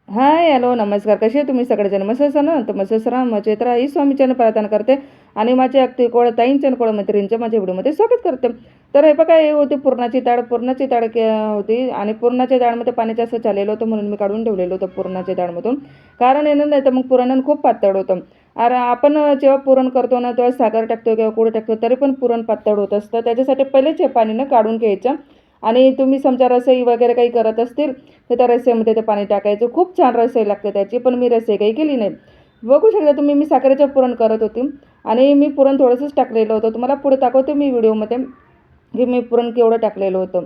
हाय, hello, नमस्कार. कसे आहे तुम्ही सगळेजण? मस्त असाल ना? तर मस्त राहा, मजेत राहा ही स्वामीचरण प्रार्थना करते आणि माझ्या अगदी कोळ ताईंच्या आणि कोळ मैत्रिणींच्या माझ्या व्हिडिओमध्ये स्वागत करते. तर हे बघा, हे होती पुरणाची डाळ होती आणि पुरणाच्या डाळमध्ये पाणी जास्त झालेलं होतं म्हणून मी काढून ठेवलेलं होतं पुरणाच्या डाळमधून. कारण आहे ना, नाही तर मग पुरण खूप पातळ होतं. अरे आपण जेव्हा पुरण करतो ना, तेव्हा साखर टाकतो किंवा गूळ टाकतो तरी पण पुरण पातळ होत असतं. त्याच्यासाठी पहिलेच हे पाणी काढून घ्यायचं आणि तुम्ही समजा रसई वगैरे काही करत असतील तर त्या रस्स्यामध्ये ते पाणी टाकायचं. खूप छान रसई लागते त्याची, पण मी रसई काही केली नाही. बघू शकता तुम्ही, मी साखरेचं पुरण करत होती आणि मी पुरण थोडंसंच टाकलेलं होतं. तुम्हाला पुढे दाखवते मी व्हिडिओमध्ये की मी पुरण केवढं टाकलेलं होतं.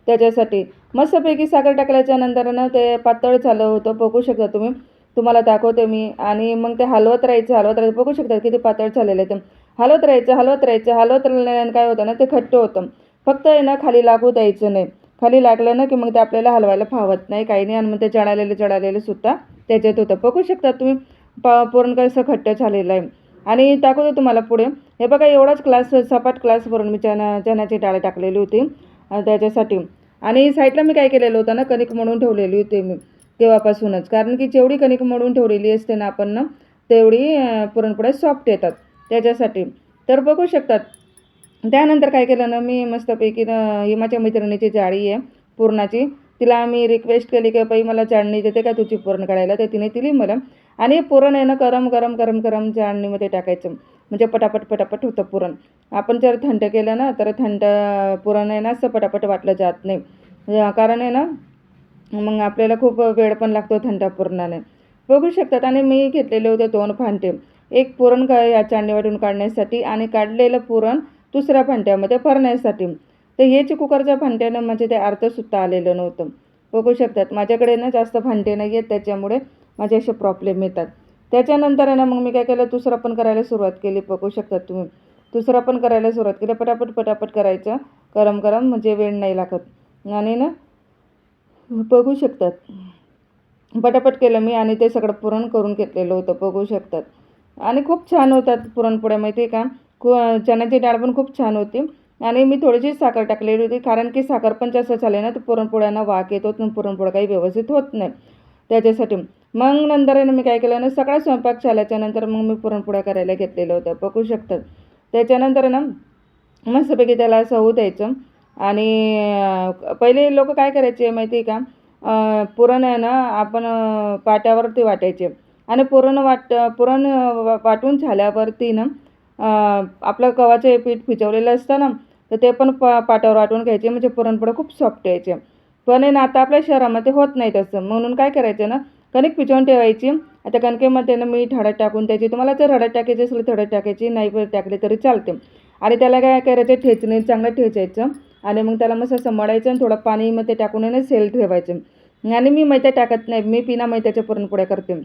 त्याच्यासाठी मस्तपैकी साखर टाकल्याच्या नंतर ना ते पातळ झालं होतं, बघू शकता तुम्ही. तुम्हाला दाखवते मी आणि मग ते हलवत राहायचं. बघू शकता किती पातळ झालेलं आहे ते. हलवत राहिल्याने काय होतं ना, ते घट्ट होतं. फक्त आहे ना, खाली लागू द्यायचं नाही. खाली लागलं ना की मग ते आपल्याला हलवायला फावत नाही, काही नाही, आणि मग ते जळालेलं सुद्धा त्याच्यात होतं. बघू शकता तुम्ही पुरण कसं घट्ट झालेलं आहे. आणि दाखवतो तुम्हाला पुढे. हे बघा, एवढाच सपाट ग्लास भरून मी चण्याची डाळ टाकलेली होती त्याच्यासाठी. आणि साईडला मी काय केलेलं होतं ना, कणिक मळून ठेवलेली होती मी तेव्हापासूनच. कारण की जेवढी कणिक मळून ठेवलेली असते ना आपण ना, तेवढी पुरणपोळ्या सॉफ्ट येतात त्याच्यासाठी. तर बघू शकतात. त्यानंतर काय केलं ना, मी मस्तपैकी ना, ही माझ्या मैत्रिणीची जाळी आहे पुरणाची. तिला मी रिक्वेस्ट केली की बाई मला चाळणी देते का तुझी पुरण काढायला, तर तिने दिली मला. आणि हे पुरण आहे ना, गरम गरम गरम गरम चाळणीमध्ये टाकायचं. म्हणजे पटापट पटापट होतं पुरण. आपण जर थंड केलं ना, तर थंड पुरण आहे ना, असं पटापट वाटलं जात नाही. कारण आहे ना, मग आपल्याला खूप वेळ पण लागतो थंड पुरणाने. बघू शकतात. आणि मी घेतलेले होते 2 भांडे. एक पुरण या चाळणीवरून काढण्यासाठी आणि काढलेलं पुरण दुसऱ्या भांड्यामध्ये भरण्यासाठी. तर हेच कुकरच्या भांड्यानं म्हणजे ते अर्धसुद्धा आलेलं नव्हतं. बघू शकतात. माझ्याकडे ना जास्त भांडे नाही आहेत, त्याच्यामुळे माझे असे प्रॉब्लेम येतात. त्याच्यानंतर आहे ना, मग मी काय केलं, दुसरं पण करायला सुरुवात केली. बघू शकतात तुम्ही. दुसरं पण करायला सुरुवात केली. पटापट पटापट करायचं. गरम गरम म्हणजे वेळ नाही लागत. आणि ना, बघू शकतात. पटापट केलं मी आणि ते सगळं पुरण करून घेतलेलं होतं, बघू शकतात. आणि खूप छान होतात पुरणपोळ्या, माहिती आहे का. चण्याची डाळ पण खूप छान होती. आणि मी थोडीशी साखर टाकलेली होती, कारण की साखर पण जास्त झाली ना तर पुरणपोळ्यांना वाक येतो आणि पुरणपोळ्या काही व्यवस्थित होत नाही त्याच्यासाठी. मग नंतर आहे ना, मी काय केलं ना, सगळा स्वयंपाक झाल्याच्या नंतर मग मी पुरणपोळ्या करायला घेतलेलं होतं, बघू शकतात. त्याच्यानंतर आहे ना, मस्तपैकी त्याला असं होऊ द्यायचं. आणि पहिले लोक काय करायचे माहिती आहे का, पुरण आहे ना, आपण पाट्यावरती वाटायचे. आणि पुरण वाटून झाल्यावरती ना, आपलं गव्हाचं पीठ भिजवलेलं असतं ना, तर ते पण पाट्यावर वाटून घ्यायचे, म्हणजे पुरणपोळ्या खूप सॉफ्ट यायचे. पण आहे ना, आता आपल्या शहरामध्ये होत नाही तसं. म्हणून काय करायचं ना, कणिक भिजवून ठेवायची. आता कणकेमध्ये ना मीठ, हळद टाकून त्याची, तुम्हाला जर हळद टाकायची असेल तर हळद टाकायची, नाही पण टाकली तरी चालते. आणि त्याला काय करायचं, ठेचणे चांगलं ठेचायचं. आणि मग त्याला मस्त असं मळायचं आणि थोडं पाणी मध्ये टाकून आहे ना सेल ठेवायचं. आणि मी मैदा टाकत नाही, मी बिना मैद्याच्या पुरणपोळ्या करते.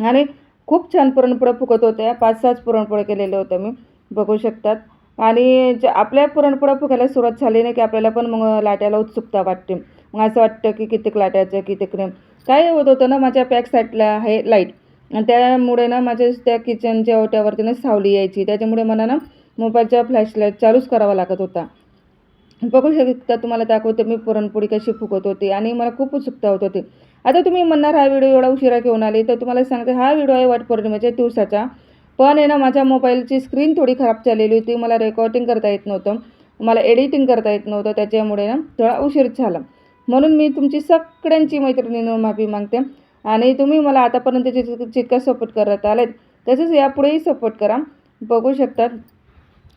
आणि खूप छान पुरणपोळ्या फुगत होत्या. 5-6च पुरणपोळ्या केलेल्या होत्या मी, बघू शकतात. आणि आपल्या पुरणपोळ्या फुगायला सुरुवात झाली नाही की आपल्याला पण मग लाटायला उत्सुकता वाटते. मग असं वाटतं की कितीक लाटायचं, कितीक नाही. काय होत होतं ना, माझ्या बॅक साईडला आहे लाईट. आणि त्यामुळे ना, माझ्या त्या किचनच्या ओट्यावरती ना सावली यायची. त्याच्यामुळे मला ना, मोबाईलचा फ्लॅशलाईट चालूच करावा लागत होता. बघू शकता, तुम्हाला दाखवते मी पुरणपोळी कशी फुगत होती आणि मला खूप उत्सुकता होत होती. आता तुम्ही म्हणणार, हा व्हिडिओ एवढा उशिरा घेऊन आली, तर तुम्हाला सांगते, हा व्हिडिओ आहे वटपौर्णिमेच्या दिवसाचा. पण आहे ना, माझ्या मोबाईलची स्क्रीन थोडी खराब झालेली होती. मला रेकॉर्डिंग करता येत नव्हतं, मला एडिटिंग करता येत नव्हतं, त्याच्यामुळे ना थोडा उशीर झाला. म्हणून मी तुमची सगळ्यांची मैत्रिणींनो माफी मागते. आणि तुम्ही मला आतापर्यंत जितका सपोर्ट करत आलेत, तसेच यापुढेही सपोर्ट करा, बघू शकतात.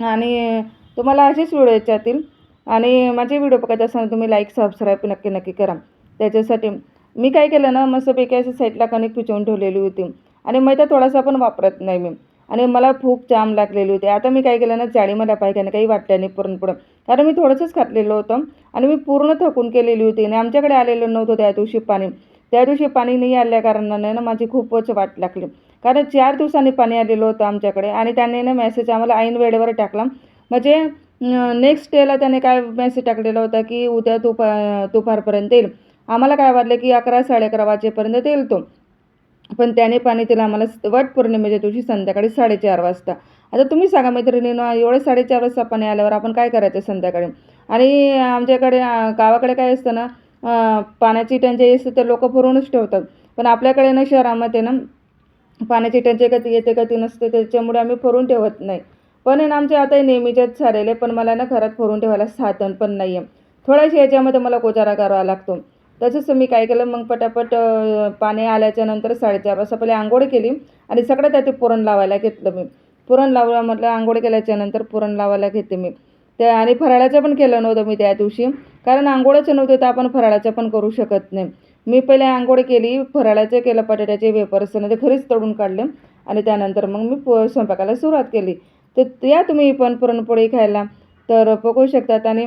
आणि तुम्हाला असेच व्हिडिओ येतील. आणि माझे व्हिडिओ बघत असताना तुम्ही लाईक, सबस्क्राईब नक्की नक्की करा. त्याच्यासाठी मी काय केलं ना, मस्तपैकी असं साईडला कणिक भिजवून ठेवलेली होती. आणि मैदा थोडासा पण वापरत नाही मी. आणि मला भूक जाम लागलेली होती. आता मी काय केलं ना, जाळीमध्ये पायखाने काही वाटलं नाही पुरणपोळ्या, कारण मी थोडंसंच खाल्लेलं होतं. आणि मी पूर्ण थकून केलेली होती आणि आमच्याकडे आलेलं नव्हतं त्या दिवशी पाणी. त्या दिवशी पाणी नाही आल्या कारणाने ना, माझी खूपच वाट लागली. कारण 4 दिवसांनी पाणी आलेलं होतं आमच्याकडे आणि त्याने ना मेसेज आम्हाला ऐन वेळेवर टाकला. म्हणजे नेक्स्ट डेला त्याने काय मेसेज टाकलेला होता की उद्या दुपारपर्यंत येईल. आम्हाला काय वाटलं की 11-11:30 वाजेपर्यंत येईल तो. पण त्याने पाणी दिलं आम्हाला वटपौर्णिमेच्या दिवशी संध्याकाळी 4:30 वाजता. आता तुम्ही सांगा मैत्रिणींनो, एवढे 4:30 वाजता पाणी आल्यावर आपण काय करायचं संध्याकाळी? आणि आमच्याकडे गावाकडे काय असतं ना, पाण्याची टंचाई असते तर लोकं भरूनच ठेवतात. पण आपल्याकडे ना शहरामध्ये ना पाण्याची टंचाई कधी येते कधी नसते, त्याच्यामुळे आम्ही भरून ठेवत नाही. पण आहे ना आमचे आता हे नेहमीचेच झालेले, पण मला ना घरात भरून ठेवायला साधन पण नाही आहे. थोड्याशा याच्यामध्ये मला गुजारा करावा लागतो. तसंच मी काय केलं मग पटापट पाणी आल्याच्यानंतर 4:30 वाजता पहिले अंघोळ केली आणि सगळ्यात आधी पुरण लावायला घेतलं मी. पुरण लावलं म्हटलं अंघोळ केल्याच्यानंतर पुरण लावायला घेते मी. त्या आणि फराळाचं पण केलं नव्हतं मी त्या दिवशी, कारण अंघोळच नव्हते तर आपण फराळाचं पण करू शकत नाही. मी पहिले अंघोळ केली, फराळाचं केलं, बटाट्याचे वेफर्स ते घरीच तळून काढले आणि त्यानंतर मग मी स्वयंपाकाला सुरुवात केली. तर या तुम्ही पण पुरणपोळी खायला. तर बघू शकतात आणि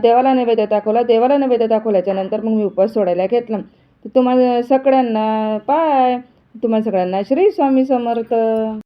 देवाला नैवेद्य दाखवला. देवाला नैवेद्य दाखवल्याच्यानंतर मग मी उपवास सोडायला घेतला. तर तुम्हाला सगळ्यांना बाय. तुम्हाला सगळ्यांना श्री स्वामी समर्थ.